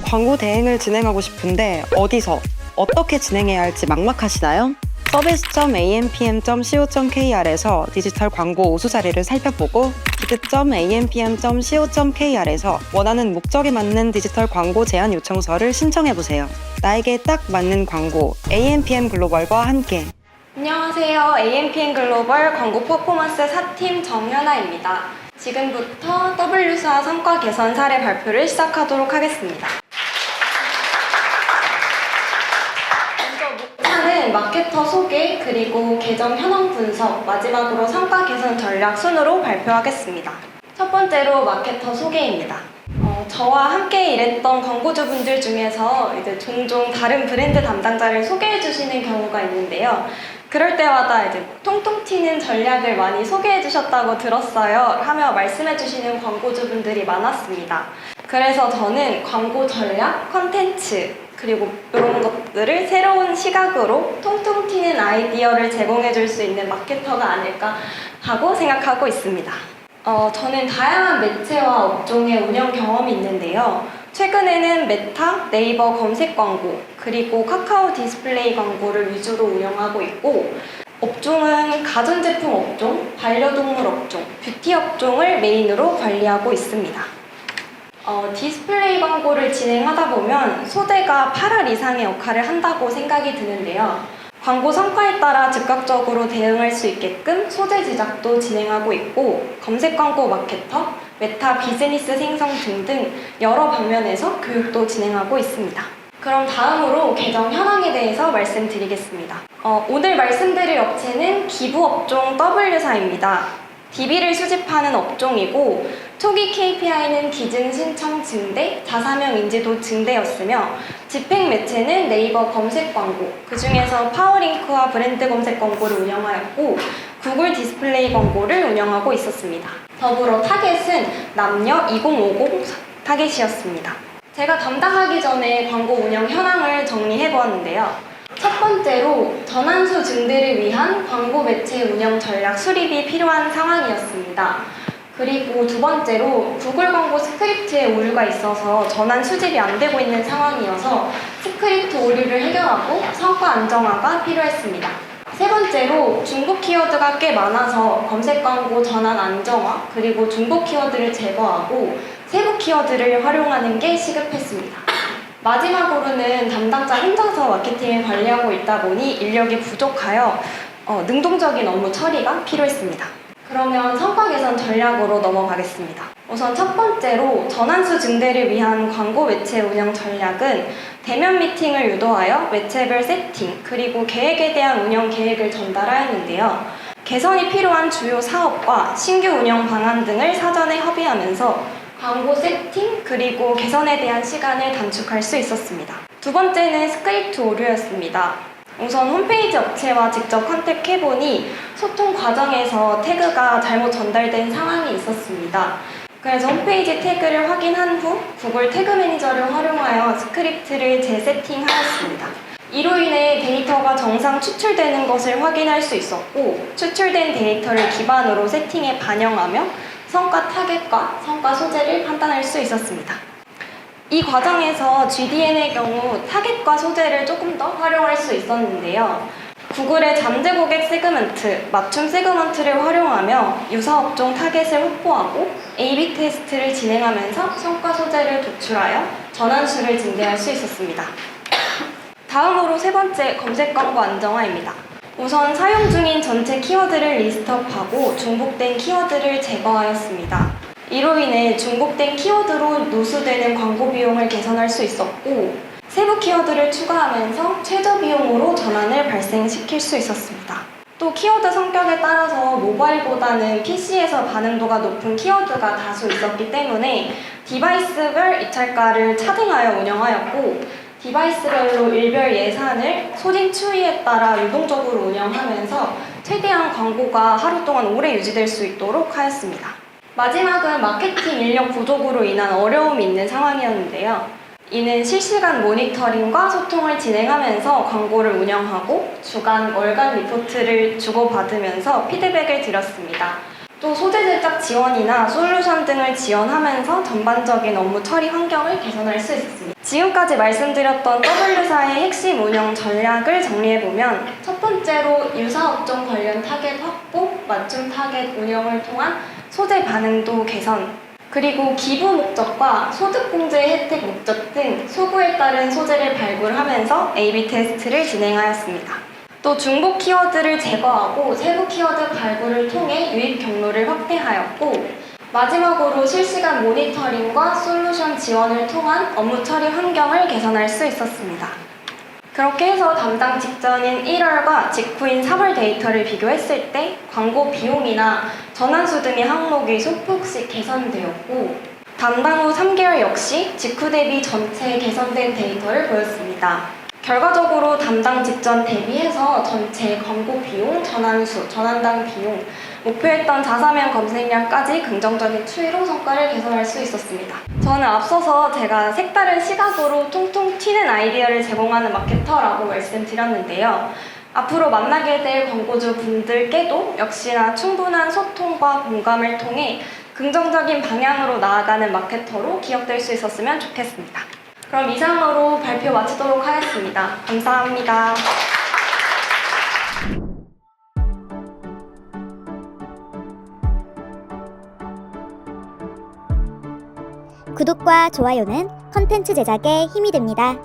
광고 대행을 진행하고 싶은데 어디서, 어떻게 진행해야 할지 막막하시나요? service.ampm.co.kr에서 디지털 광고 우수 사례를 살펴보고 bid.ampm.co.kr에서 원하는 목적에 맞는 디지털 광고 제안 요청서를 신청해보세요. 나에게 딱 맞는 광고, AMPM 글로벌과 함께. 안녕하세요. AMPM 글로벌 광고 퍼포먼스 4팀 정현아입니다. 지금부터 W사 성과 개선 사례 발표를 시작하도록 하겠습니다. 목차는 마케터 소개, 그리고 계정 현황 분석, 마지막으로 성과 개선 전략 순으로 발표하겠습니다. 첫 번째로 마케터 소개입니다. 저와 함께 일했던 광고주분들 중에서 이제 종종 다른 브랜드 담당자를 소개해 주시는 경우가 있는데요. 그럴 때마다 이제 통통 튀는 전략을 많이 소개해 주셨다고 들었어요 하며 말씀해 주시는 광고주분들이 많았습니다. 그래서 저는 광고 전략, 컨텐츠, 그리고 이런 것들을 새로운 시각으로 통통 튀는 아이디어를 제공해 줄 수 있는 마케터가 아닐까 하고 생각하고 있습니다. 저는 다양한 매체와 업종의 운영 경험이 있는데요. 최근에는 메타, 네이버 검색 광고, 그리고 카카오 디스플레이 광고를 위주로 운영하고 있고, 업종은 가전제품 업종, 반려동물 업종, 뷰티 업종을 메인으로 관리하고 있습니다. 디스플레이 광고를 진행하다 보면 소재가 8할 이상의 역할을 한다고 생각이 드는데요. 광고 성과에 따라 즉각적으로 대응할 수 있게끔 소재 제작도 진행하고 있고, 검색 광고 마케터, 메타 비즈니스 생성 등등 여러 방면에서 교육도 진행하고 있습니다. 그럼 다음으로 계정 현황에 대해서 말씀드리겠습니다. 오늘 말씀드릴 업체는 기부업종 W사입니다. DB를 수집하는 업종이고 초기 KPI는 기증 신청 증대, 자사명 인지도 증대였으며 집행 매체는 네이버 검색 광고, 그 중에서 파워링크와 브랜드 검색 광고를 운영하였고 구글 디스플레이 광고를 운영하고 있었습니다. 더불어 타겟은 남녀 2050 타겟이었습니다. 제가 담당하기 전에 광고 운영 현황을 정리해보았는데요. 첫 번째로 전환수 증대를 위한 광고 매체 운영 전략 수립이 필요한 상황이었습니다. 그리고 두 번째로 구글 광고 스크립트에 오류가 있어서 전환 수집이 안 되고 있는 상황이어서 스크립트 오류를 해결하고 성과 안정화가 필요했습니다. 세 번째로 중복 키워드가 꽤 많아서 검색 광고 전환 안정화, 그리고 중복 키워드를 제거하고 세부 키워드를 활용하는 게 시급했습니다. 마지막으로는 담당자 혼자서 마케팅을 관리하고 있다 보니 인력이 부족하여 능동적인 업무 처리가 필요했습니다. 그러면 성과 개선 전략으로 넘어가겠습니다. 우선 첫 번째로 전환수 증대를 위한 광고 매체 운영 전략은 대면 미팅을 유도하여 매체별 세팅, 그리고 계획에 대한 운영 계획을 전달하였는데요. 개선이 필요한 주요 사업과 신규 운영 방안 등을 사전에 협의하면서 광고 세팅, 그리고 개선에 대한 시간을 단축할 수 있었습니다. 두 번째는 스크립트 오류였습니다. 우선 홈페이지 업체와 직접 컨택해보니 소통 과정에서 태그가 잘못 전달된 상황이 있었습니다. 그래서 홈페이지 태그를 확인한 후 구글 태그 매니저를 활용하여 스크립트를 재세팅하였습니다. 이로 인해 데이터가 정상 추출되는 것을 확인할 수 있었고, 추출된 데이터를 기반으로 세팅에 반영하며 성과 타겟과 성과 소재를 판단할 수 있었습니다. 이 과정에서 GDN의 경우 타겟과 소재를 조금 더 활용할 수 있었는데요. 구글의 잠재 고객 세그먼트, 맞춤 세그먼트를 활용하며 유사 업종 타겟을 확보하고 A/B 테스트를 진행하면서 성과 소재를 도출하여 전환수를 증대할 수 있었습니다. 다음으로 세 번째, 검색 광고 안정화입니다. 우선 사용 중인 전체 키워드를 리스트업하고 중복된 키워드를 제거하였습니다. 이로 인해 중복된 키워드로 누수되는 광고 비용을 개선할 수 있었고, 세부 키워드를 추가하면서 최저 비용으로 전환을 발생시킬 수 있었습니다. 또 키워드 성격에 따라서 모바일보다는 PC에서 반응도가 높은 키워드가 다수 있었기 때문에 디바이스별 입찰가를 차등하여 운영하였고, 디바이스별로 일별 예산을 소진 추이에 따라 유동적으로 운영하면서 최대한 광고가 하루 동안 오래 유지될 수 있도록 하였습니다. 마지막은 마케팅 인력 부족으로 인한 어려움이 있는 상황이었는데요. 이는 실시간 모니터링과 소통을 진행하면서 광고를 운영하고 주간, 월간 리포트를 주고받으면서 피드백을 드렸습니다. 또 소재 제작 지원이나 솔루션 등을 지원하면서 전반적인 업무 처리 환경을 개선할 수 있습니다. 지금까지 말씀드렸던 W사의 핵심 운영 전략을 정리해보면 첫 번째로 유사업종 관련 타겟 확보, 맞춤 타겟 운영을 통한 소재 반응도 개선, 그리고 기부 목적과 소득공제 혜택 목적 등 소구에 따른 소재를 발굴하면서 A/B 테스트를 진행하였습니다. 또 중복 키워드를 제거하고 세부 키워드 발굴을 통해 유입 경로를 확대하였고, 마지막으로 실시간 모니터링과 솔루션 지원을 통한 업무 처리 환경을 개선할 수 있었습니다. 그렇게 해서 담당 직전인 1월과 직후인 3월 데이터를 비교했을 때 광고 비용이나 전환수 등의 항목이 소폭씩 개선되었고, 담당 후 3개월 역시 직후 대비 전체 개선된 데이터를 보였습니다. 결과적으로 담당 직전 대비해서 전체 광고 비용, 전환수, 전환당 비용, 목표했던 자사면 검색량까지 긍정적인 추이로 성과를 개선할 수 있었습니다. 저는 앞서서 제가 색다른 시각으로 통통 튀는 아이디어를 제공하는 마케터라고 말씀드렸는데요. 앞으로 만나게 될 광고주 분들께도 역시나 충분한 소통과 공감을 통해 긍정적인 방향으로 나아가는 마케터로 기억될 수 있었으면 좋겠습니다. 그럼 이상으로 발표 마치도록 하겠습니다. 감사합니다. 구독과 좋아요는 컨텐츠 제작에 힘이 됩니다.